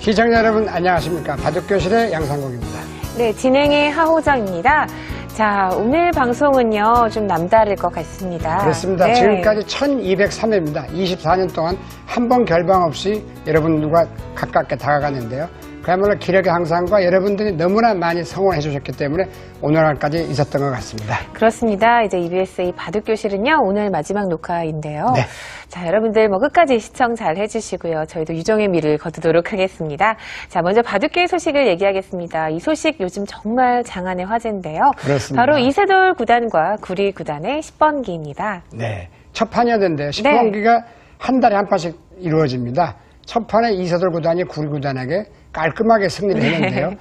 시청자 여러분 안녕하십니까. 바둑교실의 양상국입니다. 네, 진행의 하호정입니다. 자, 오늘 방송은요 좀 남다를 것 같습니다. 그렇습니다. 네. 지금까지 1203회입니다. 24년 동안 한 번 결방 없이 여러분들과 가깝게 다가갔는데요. 그야말로 기력의 향상과 여러분들이 너무나 많이 성원해 주셨기 때문에 오늘날까지 있었던 것 같습니다. 그렇습니다. 이제 EBS의 바둑교실은요 오늘 마지막 녹화인데요. 네. 자, 여러분들 끝까지 시청 잘 해주시고요. 저희도 유종의 미를 거두도록 하겠습니다. 자, 먼저 바둑계의 소식을 얘기하겠습니다. 이 소식 요즘 정말 장안의 화제인데요. 그렇습니다. 바로 이세돌 구단과 구리 구단의 10번기입니다. 네. 첫 판이었는데요. 10번기가 한 달에 한 판씩 이루어집니다. 첫 판에 이세돌 구단이 구리 구단에게 깔끔하게 승리를 했는데요.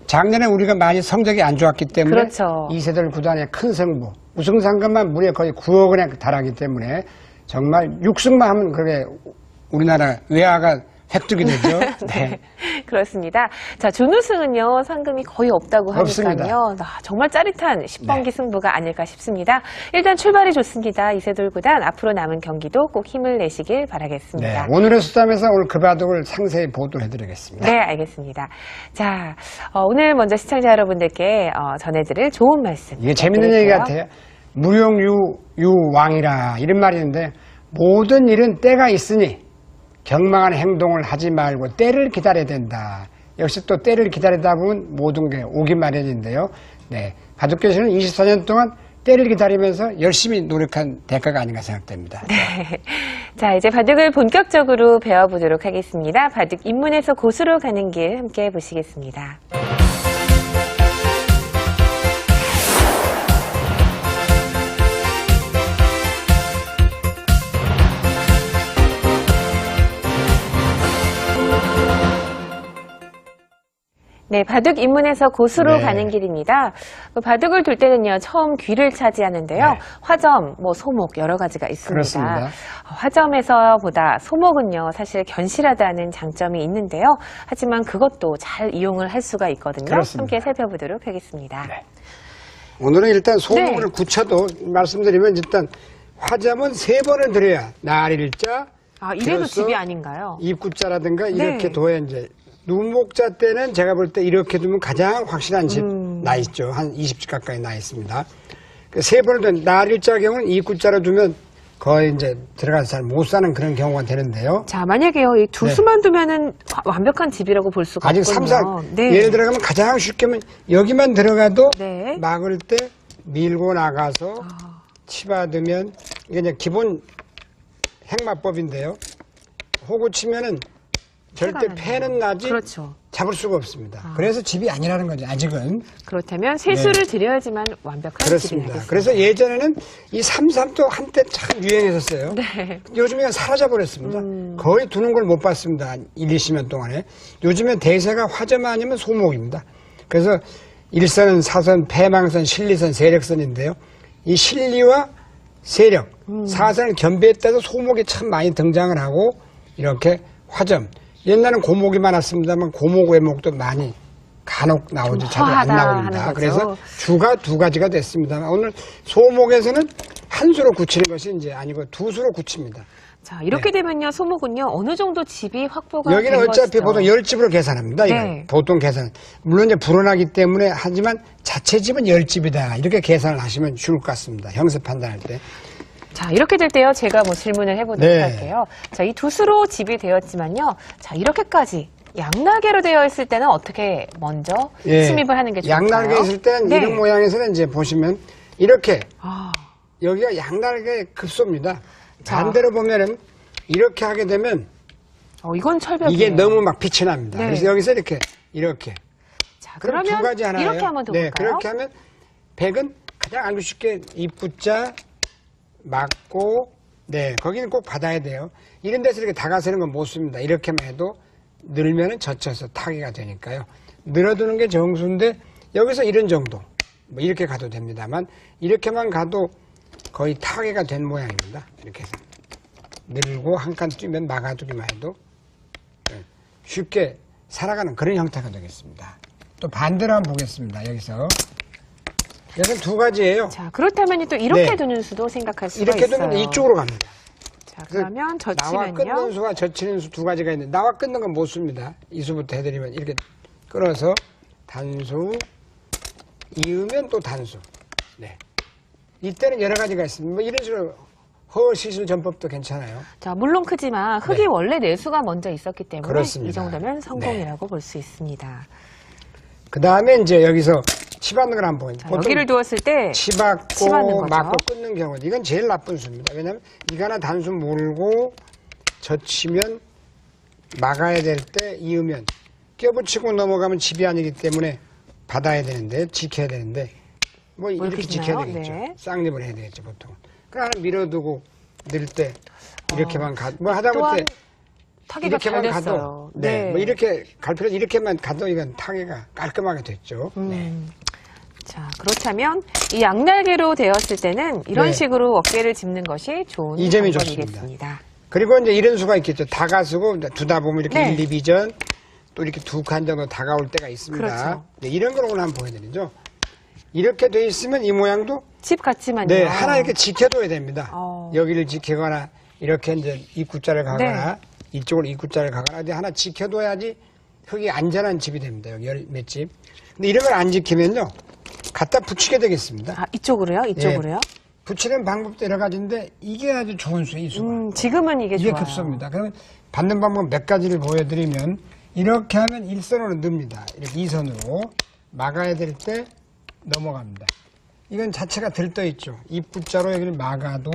작년에 우리가 많이 성적이 안 좋았기 때문에 그렇죠. 이세돌 구단의 큰 승부, 우승 상금만 무려 거의 9억 원에 달하기 때문에 정말 6승만 하면 그게 우리나라 외화가 획득이 되죠. 네. 그렇습니다. 자, 준우승은요, 상금이 거의 없다고 하니까요. 정말 짜릿한 10번기 승부가 아닐까 싶습니다. 일단 출발이 좋습니다. 이세돌 구단 앞으로 남은 경기도 꼭 힘을 내시길 바라겠습니다. 네, 오늘의 수담에서 오늘 그 바둑을 상세히 보도해드리겠습니다. 네, 알겠습니다. 자, 오늘 먼저 시청자 여러분들께 전해드릴 좋은 말씀. 이게 재밌는 얘기 같아요. 무용유왕이라 이런 말이 있는데 모든 일은 때가 있으니 경망한 행동을 하지 말고 때를 기다려야 된다. 역시 또 때를 기다리다 보면 모든 게 오기 마련인데요. 네, 바둑교실은 24년 동안 때를 기다리면서 열심히 노력한 대가가 아닌가 생각됩니다. 네. 자, 이제 바둑을 본격적으로 배워보도록 하겠습니다. 바둑 입문에서 고수로 가는 길 함께 보시겠습니다. 네, 바둑 입문에서 고수로 네. 가는 길입니다. 바둑을 둘 때는요, 처음 귀를 차지하는데요. 네. 화점, 소목 여러 가지가 있습니다. 그렇습니다. 화점에서보다 소목은요, 사실 견실하다는 장점이 있는데요. 하지만 그것도 잘 이용을 할 수가 있거든요. 그렇습니다. 함께 살펴보도록 하겠습니다. 네. 오늘은 일단 소목을 네. 굳혀도 말씀드리면 일단 화점은 3번을 들여야 날일자, 아, 이래도 집이 아닌가요? 입구자라든가 이렇게 네. 둬야 이제 눈목자 때는 제가 볼 때 이렇게 두면 가장 확실한 집 나 있죠. 한 20집 가까이 나 있습니다. 그 3번을 둔 날일자 경우는 입구자로 두면 거의 이제 들어가서 잘 못 사는 그런 경우가 되는데요. 자, 만약에요, 이 두 수만 두면은 완벽한 집이라고 볼 수가 아직 없거든요. 3사 네. 예를 들어가면 가장 쉽게 하면 여기만 들어가도 네. 막을 때 밀고 나가서 치받으면 이게 이제 기본 행마법인데요. 호구 치면은 절대 패는 나지 그렇죠. 잡을 수가 없습니다. 그래서 집이 아니라는 거죠. 아직은. 그렇다면 세수를 드려야지만 완벽한 집이 그렇습니다. 되겠습니다. 그래서 예전에는 이 3-3도 한때 참 유행했었어요. 네. 요즘에 사라져 버렸습니다. 거의 두는 걸 못 봤습니다. 1-20년 동안에. 요즘에 대세가 화점 아니면 소목입니다. 그래서 1선은 사선, 패망선, 실리선, 세력선인데요. 이 실리와 세력, 사선을 겸비했다도 소목이 참 많이 등장을 하고 이렇게 화점. 옛날엔 고목이 많았습니다만 고목, 외목도 많이 간혹 나오죠. 잘 안 나옵니다. 그래서 주가 두 가지가 됐습니다. 오늘 소목에서는 한 수로 굳히는 것이 이제 아니고 두 수로 굳힙니다. 자, 이렇게 되면요, 소목은요, 어느 정도 집이 확보가 여기는 된 어차피 것이죠. 보통 10집으로 계산합니다. 네. 이건. 보통 계산. 물론 이제 불어나기 때문에 하지만 자체 집은 10집이다. 이렇게 계산을 하시면 좋을 것 같습니다. 형세 판단할 때. 자, 이렇게 될 때요, 제가 질문을 해보도록 네. 할게요. 자, 이 두 수로 집이 되었지만요, 자, 이렇게까지 양날개로 되어 있을 때는 어떻게 먼저 침입을 하는 게 좋을까요? 양날개 있을 때는 네. 이런 모양에서는 이제 보시면 이렇게 아, 여기가 양날개 급소입니다. 자. 반대로 보면은 이렇게 하게 되면 이건 철벽이에요. 이게 너무 막 빛이 납니다. 네. 그래서 여기서 이렇게. 자, 그럼 그러면 두 가지 하나예요. 이렇게 한번 더 네, 볼까요? 그렇게 하면 백은 가장 알기 쉽게 입구자 맞고, 네, 거기는 꼭 받아야 돼요. 이런 데서 이렇게 다가서는 건 못 씁니다. 이렇게만 해도 늘면은 젖혀서 타기가 되니까요. 늘어두는 게 정수인데 여기서 이런 정도, 이렇게 가도 됩니다만 이렇게만 가도 거의 타개가 된 모양입니다. 이렇게 해서 늘고 한 칸 뛰면 막아두기만 해도 쉽게 살아가는 그런 형태가 되겠습니다. 또 반대로 한번 보겠습니다. 여기서 두 가지예요. 자, 그렇다면 또 이렇게 네. 두는 수도 생각할 수가 이렇게 있어요. 두면 이쪽으로 갑니다. 자, 자, 그래서 그러면 나와 끊는 젖히면요. 수와 젖히는 수 두 가지가 있는데 나와 끊는 건 못 씁니다. 이 수부터 해드리면 이렇게 끊어서 단수, 이으면 또 단수. 네. 이때는 여러 가지가 있습니다. 뭐 이런 식으로 허시실 전법도 괜찮아요. 자, 물론 크지만 흙이 네. 원래 내수가 먼저 있었기 때문에 그렇습니다. 이 정도면 성공이라고 볼 수 있습니다. 그 다음에 이제 여기서 치받는 걸 한번 보죠. 자, 여기를 두었을 때 치받는 치받고 거죠. 맞고 끊는 경우는 이건 제일 나쁜 수입니다. 왜냐하면 이거 하나 단수 몰고 젖히면 막아야 될 때 이으면 껴붙이고 넘어가면 집이 아니기 때문에 받아야 되는데 지켜야 되는데 뭐 이렇게 이렇게 지켜야 지나요? 되겠죠. 네. 쌍립을 해야 되겠죠 보통. 그 하나 밀어두고 넣을 때 이렇게만 뭐 하다 또한 못해 타개가 잘 이렇게만 됐어요. 가도 네. 뭐 이렇게 갈 필요 이렇게만 가도 이건 타개가 깔끔하게 됐죠. 네. 자, 그렇다면 이 양날개로 되었을 때는 이런 네. 식으로 어깨를 짚는 것이 좋은 이 점이 방법이겠습니다. 그리고 이제 이런 수가 있겠죠. 다가수고 이제 두다 보면 이렇게 네. 1, 2비전 또 이렇게 두 칸 정도 다가올 때가 있습니다. 그렇죠. 네, 이런 걸 오늘 한번 보여드리죠. 이렇게 돼 있으면 이 모양도 집 같지만요. 네, 하나 이렇게 지켜둬야 됩니다. 어. 여기를 지키거나 이렇게 이제 입구자를 가거나 네. 이쪽으로 입구자를 가거나 근데 하나 지켜둬야지 흙이 안전한 집이 됩니다. 여기 몇 집. 근데 이런 걸 안 지키면요. 갖다 붙이게 되겠습니다. 아, 이쪽으로요? 이쪽으로요? 붙이는 방법도 여러 가지인데 이게 아주 좋은 수예요, 이 수가. 지금은 이게 이게 좋아요. 급소입니다. 그러면 받는 방법 몇 가지를 보여드리면 이렇게 하면 일선으로 넣습니다. 이렇게 이선으로 막아야 될 때 넘어갑니다. 이건 자체가 들떠있죠. 입구자로 여기를 막아도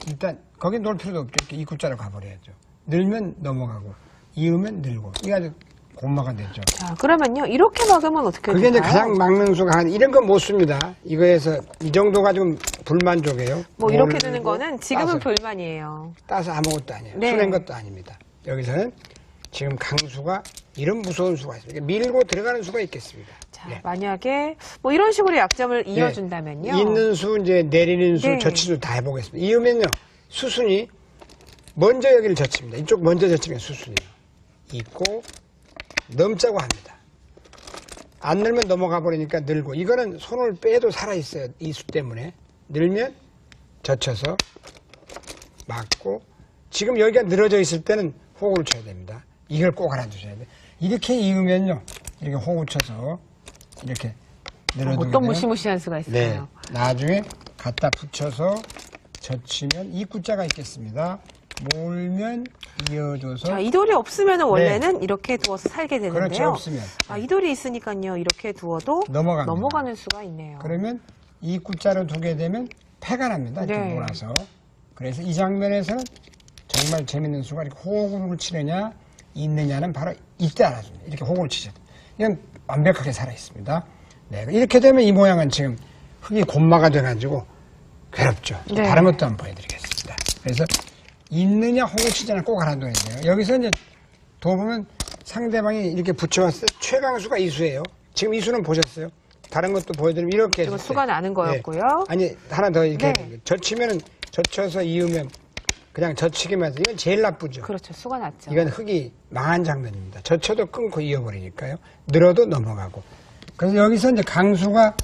일단 거기 놓을 필요도 없죠. 이렇게 입구자로 가버려야죠. 늘면 넘어가고 이으면 늘고 이게 아주 곤마가 되죠. 자, 그러면요. 이렇게 막으면 어떻게 그게 이제 될까요? 가장 막는 수가 이런 건 못 씁니다. 이거에서 이 정도가 좀 불만족이에요. 뭐 이렇게 몰고 되는 거는 지금은 따서. 불만이에요. 따서 아무것도 아니에요. 네. 수낸 것도 아닙니다. 여기서는 지금 강수가 이런 무서운 수가 있습니다. 밀고 들어가는 수가 있겠습니다. 자, 네. 만약에 뭐 이런 식으로 약점을 이어준다면요. 있는 수, 이제 내리는 수, 네. 젖히수 다 해보겠습니다. 이으면요, 수순이 먼저 여기를 젖힙니다. 이쪽 먼저 젖히면 수순이에요. 있고, 넘자고 합니다. 안 늘면 넘어가 버리니까 늘고, 이거는 손을 빼도 살아있어요. 이 수 때문에. 늘면 젖혀서 막고, 지금 여기가 늘어져 있을 때는 호구를 쳐야 됩니다. 이걸 꼭 알아두셔야 돼요. 이렇게 이으면요, 이렇게 호구 쳐서, 이렇게 늘어두게 어떤 되면 무시무시한 수가 네. 있을까요? 나중에 갖다 붙여서 젖히면 입구자가 있겠습니다. 몰면 이어줘서 자, 이 돌이 없으면 원래는 이렇게 두어서 살게 되는데요. 네. 그렇죠. 없으면. 아, 이 돌이 있으니까요. 이렇게 두어도 넘어갑니다. 넘어가는 수가 있네요. 그러면 입구자로 두게 되면 패가 납니다. 이렇게 네. 몰아서. 그래서 이 장면에서는 정말 재밌는 수가 이렇게 호구를 치느냐 있느냐는 바로 이때 알아줍니다. 이렇게 호구를 치죠. 이건 완벽하게 살아있습니다. 네, 이렇게 되면 이 모양은 지금 흙이 곤마가 돼가지고 괴롭죠. 네. 다른 것도 한번 보여드리겠습니다. 그래서 있느냐 호구 치느냐 꼭 알아둬야 돼요. 여기서 이제 보면 상대방이 이렇게 붙여왔을 때 최강수가 이 수예요. 지금 이 수는 보셨어요? 다른 것도 보여드리면 이렇게 지금 했을 때. 수가 나는 거였고요. 아니 하나 더 이렇게 네. 해야 돼요. 젖히면은 젖혀서 이으면 그냥 젖히기만 해서 이건 제일 나쁘죠. 그렇죠. 수가 났죠. 이건 흙이 망한 장면입니다. 젖혀도 끊고 이어버리니까요. 늘어도 넘어가고. 그래서 여기서 이제 강수가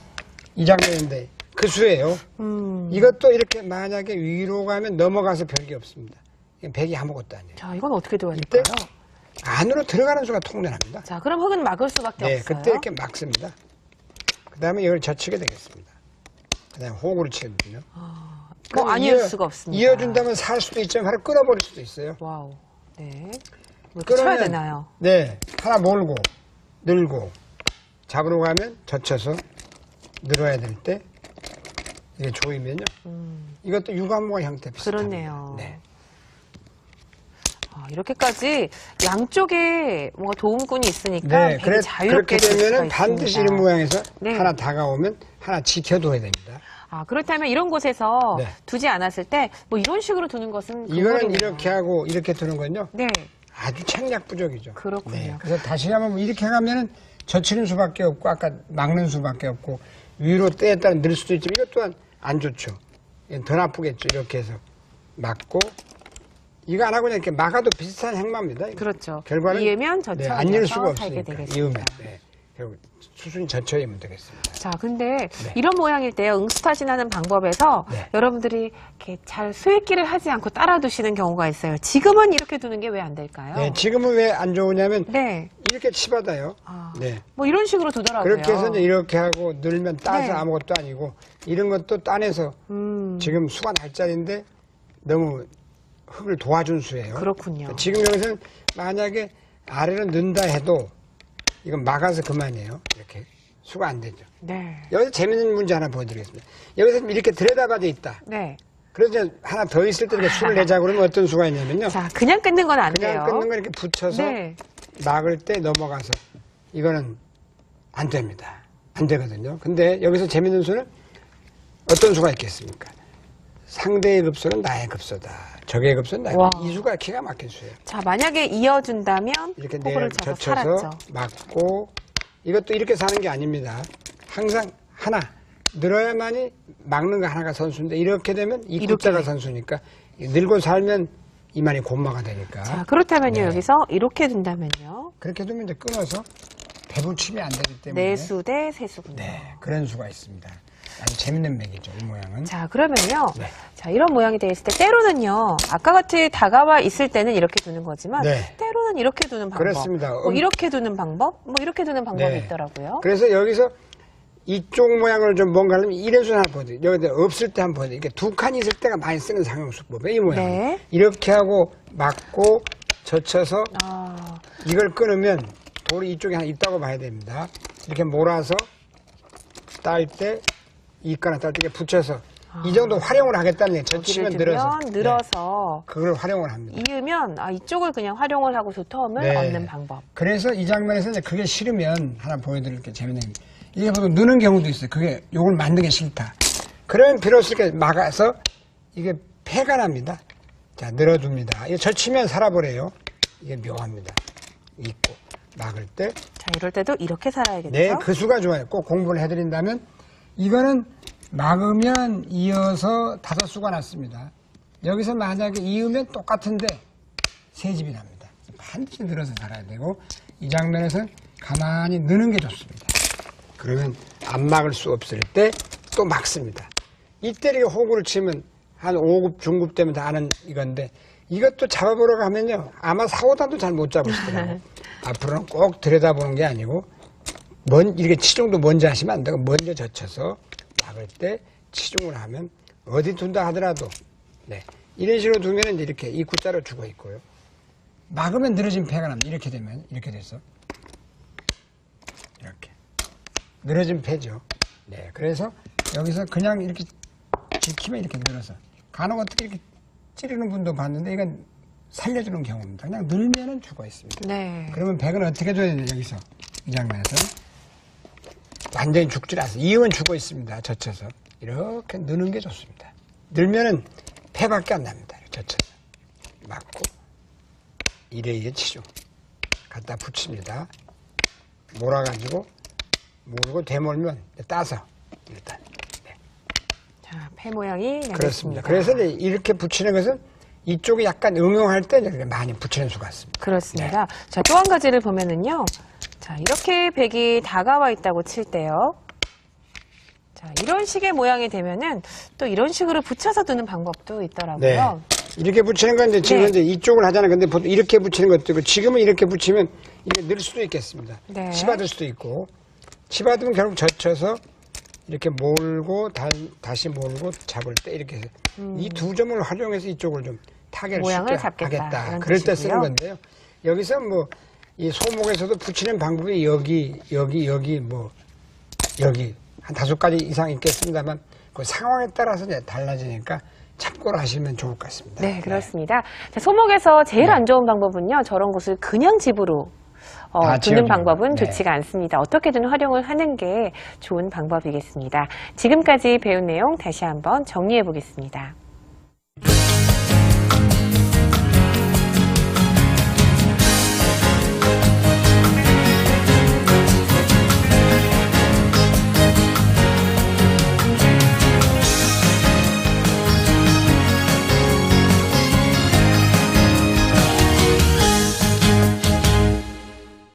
이 장면인데 그 수예요. 이것도 이렇게 만약에 위로 가면 넘어가서 별게 없습니다. 이건 백이 아무것도 아니에요. 자, 이건 어떻게 도와야 이때 될까요? 안으로 들어가는 수가 통렬합니다. 자, 그럼 흙은 막을 수밖에 네, 없어요. 그때 이렇게 막습니다. 그 다음에 이걸 젖히게 되겠습니다. 그 다음에 호구를 치거든요. 뭐 아니을 수가 없습니다. 이어준다면 살 수도 있지만 바로 끊어버릴 수도 있어요. 와우. 네. 뭐 이렇게 쳐야 되나요? 네. 하나 몰고, 늘고, 잡으러 가면 젖혀서 늘어야 될 때, 이게 조이면요. 이것도 유관모가 형태 비슷합니다. 그렇네요. 네. 아, 이렇게까지 양쪽에 뭔가 도움꾼이 있으니까 네. 되게 자유롭게 그렇게 될 수가 되면은 반드시 있습니다. 이런 모양에서 네. 하나 다가오면 하나 지켜둬야 됩니다. 아, 그렇다면 이런 곳에서 네. 두지 않았을 때 뭐 이런 식으로 두는 것은 이거는 금물이네요. 이렇게 하고 이렇게 두는 건요. 네. 아주 책략 부족이죠. 그렇군요. 네, 그래서 다시 한번 이렇게 가면은 젖히는 수밖에 없고 아까 막는 수밖에 없고 위로 때에 따라 늘 수도 있지만 이것 또한 안 좋죠. 이건 더 나쁘겠죠. 이렇게 해서 막고 이거 안 하고 그냥 이렇게 막아도 비슷한 행마입니다. 그렇죠. 결과는 이으면 젖혀 안 이을 수가 살게 없으니까 되겠습니다. 이으면. 네. 그리고 수순이 젖혀야면 되겠습니다. 자, 근데 이런 모양일 때요, 응수타진하는 방법에서 네. 여러분들이 이렇게 잘 수익기를 하지 않고 따라두시는 경우가 있어요. 지금은 이렇게 두는 게 왜 안 될까요? 네, 지금은 왜 안 좋으냐면 네. 이렇게 치받아요. 아, 네. 뭐 이런 식으로 두더라고요. 그렇게 해서 이제 이렇게 하고 늘면 따서 네. 아무것도 아니고 이런 것도 따내서 지금 수가 날 자리인데 너무 흙을 도와준 수예요. 그렇군요. 지금 여기서는 만약에 아래로 넣는다 해도 이건 막아서 그만이에요. 이렇게 수가 안 되죠. 네. 여기서 재밌는 문제 하나 보여드리겠습니다. 여기서 이렇게 들여다봐져 있다. 네. 그래서 하나 더 있을 때 이렇게 수를 내자고 그러면 어떤 수가 있냐면요. 자, 그냥 끊는 건 안 돼요. 그냥 끊는 거 이렇게 붙여서 네. 막을 때 넘어가서 이거는 안 됩니다. 안 되거든요. 근데 여기서 재밌는 수는 어떤 수가 있겠습니까? 상대의 급소는 나의 급소다. 적의 급소는 나의 와. 급소다. 이 수가 기가 막힌 수예요. 자, 만약에 이어준다면 이렇게 포구를 젖혀서 살았죠. 막고 이것도 이렇게 사는 게 아닙니다. 항상 하나 늘어야만이 막는 거 하나가 선수인데 이렇게 되면 이 이렇게. 숫자가 선수니까 늘고 살면 이만이 곤마가 되니까 자, 그렇다면요, 네. 여기서 이렇게 둔다면요. 그렇게 두면 이제 끊어서 배붙임이 안 되기 때문에 내수 대 세수군요. 네, 그런 수가 있습니다. 아주 재밌는 맥이죠, 이 모양은. 자, 그러면요. 네. 자, 이런 모양이 되어 있을 때 때로는요. 아까 같이 다가와 있을 때는 이렇게 두는 거지만 네. 때로는 이렇게 두는 방법. 그렇습니다. 뭐 이렇게 두는 방법, 뭐 이렇게 두는 방법이 네. 있더라고요. 그래서 여기서 이쪽 모양을 좀 뭔가 하려면 이런 수를 하나 보여드려요. 여기 없을 때 한번 보여드려요. 이렇게 두 칸이 있을 때가 많이 쓰는 상용수법이에요, 이 모양. 네. 이렇게 하고 막고 젖혀서 아, 이걸 끊으면 돌이 이쪽에 하나 있다고 봐야 됩니다. 이렇게 몰아서 딸 때 이거나 딸 때 붙여서 이 정도 활용을 하겠다는 얘기예요. 젖히면 여기를 늘어서. 두면 늘어서 네, 그걸 활용을 합니다. 이으면 이쪽을 그냥 활용을 하고 텀을 네. 얻는 방법. 그래서 이 장면에서 이제 그게 싫으면 하나 보여드릴 게 재밌는 게 이게 보통 느는 경우도 있어요. 그게 요걸 만든 게 싫다. 그러면 비로소 이렇게 막아서 이게 폐가 납니다. 자, 늘어둡니다. 이거 젖히면 살아버려요. 이게 묘합니다. 있고 막을 때. 자, 이럴 때도 이렇게 살아야겠죠. 네, 그 수가 좋아요. 꼭 공부를 해드린다면 이거는 막으면 이어서 5수가 났습니다. 여기서 만약에 이으면 똑같은데 3집이 납니다. 반드시 늘어서 살아야 되고 이 장면에서는 가만히 느는 게 좋습니다. 그러면 안 막을 수 없을 때 또 막습니다. 이때 이렇게 호구를 치면 한 5급, 중급 되면 다 아는 이건데 이것도 잡아보러 가면요. 아마 4, 5단도 잘 못 잡으실 거예요. 앞으로는 꼭 들여다보는 게 아니고 이렇게 치중도 먼저 하시면 안 되고 먼저 젖혀서 막을 때 치중을 하면 어디 둔다 하더라도 네. 이런 식으로 두면 이렇게 이 구자로 죽어 있고요. 막으면 늘어진 폐가 납니다. 이렇게 되면 이렇게 돼서 이렇게 늘어진 폐죠. 네, 그래서 여기서 그냥 이렇게 지키면 이렇게 늘어서 간혹 어떻게 이렇게 찌르는 분도 봤는데 이건 살려주는 경우입니다. 그냥 늘면은 죽어 있습니다. 네. 그러면 백은 어떻게 줘야 되냐 여기서 이 장면에서 완전히 죽질 않아요. 이음은 죽어 있습니다. 젖혀서 이렇게 느는 게 좋습니다. 늘면은 폐밖에 안 납니다. 젖혀서 막고 이래 치죠. 갖다 붙입니다. 몰아가지고 모르고 되물면 따서 일단 자, 폐 모양이 나겠습니다. 그렇습니다. 그래서 이제 이렇게 붙이는 것은 이쪽이 약간 응용할 때 이렇게 많이 붙이는 수가 있습니다. 그렇습니다. 자, 또 한 가지를 보면은요. 자, 이렇게 백이 다가와 있다고 칠 때요. 자, 이런 식의 모양이 되면은 또 이런 식으로 붙여서 두는 방법도 있더라고요. 네. 이렇게 붙이는 건 이제 지금 네. 이제 이쪽을 하잖아요. 근데 보통 이렇게 붙이는 것도 있고 지금은 이렇게 붙이면 이게 늘 수도 있겠습니다. 네. 치받을 수도 있고 치받으면 결국 젖혀서 이렇게 몰고 다시 몰고 잡을 때 이렇게 해서 이 두 점을 활용해서 이쪽을 좀 타결 모양을 쉽게 잡겠다, 하겠다. 이런 그럴 때 뜻이고요. 쓰는 건데요. 여기서 뭐 이 소목에서도 붙이는 방법이 여기 뭐 여기 한 5가지 이상 있겠습니다만 그 상황에 따라서 이제 달라지니까 참고를 하시면 좋을 것 같습니다. 네, 그렇습니다. 자, 소목에서 제일 안 좋은 방법은요. 저런 곳을 그냥 집으로 두는 지어주는 방법은 거. 네. 좋지가 않습니다. 어떻게든 활용을 하는 게 좋은 방법이겠습니다. 지금까지 배운 내용 다시 한번 정리해 보겠습니다.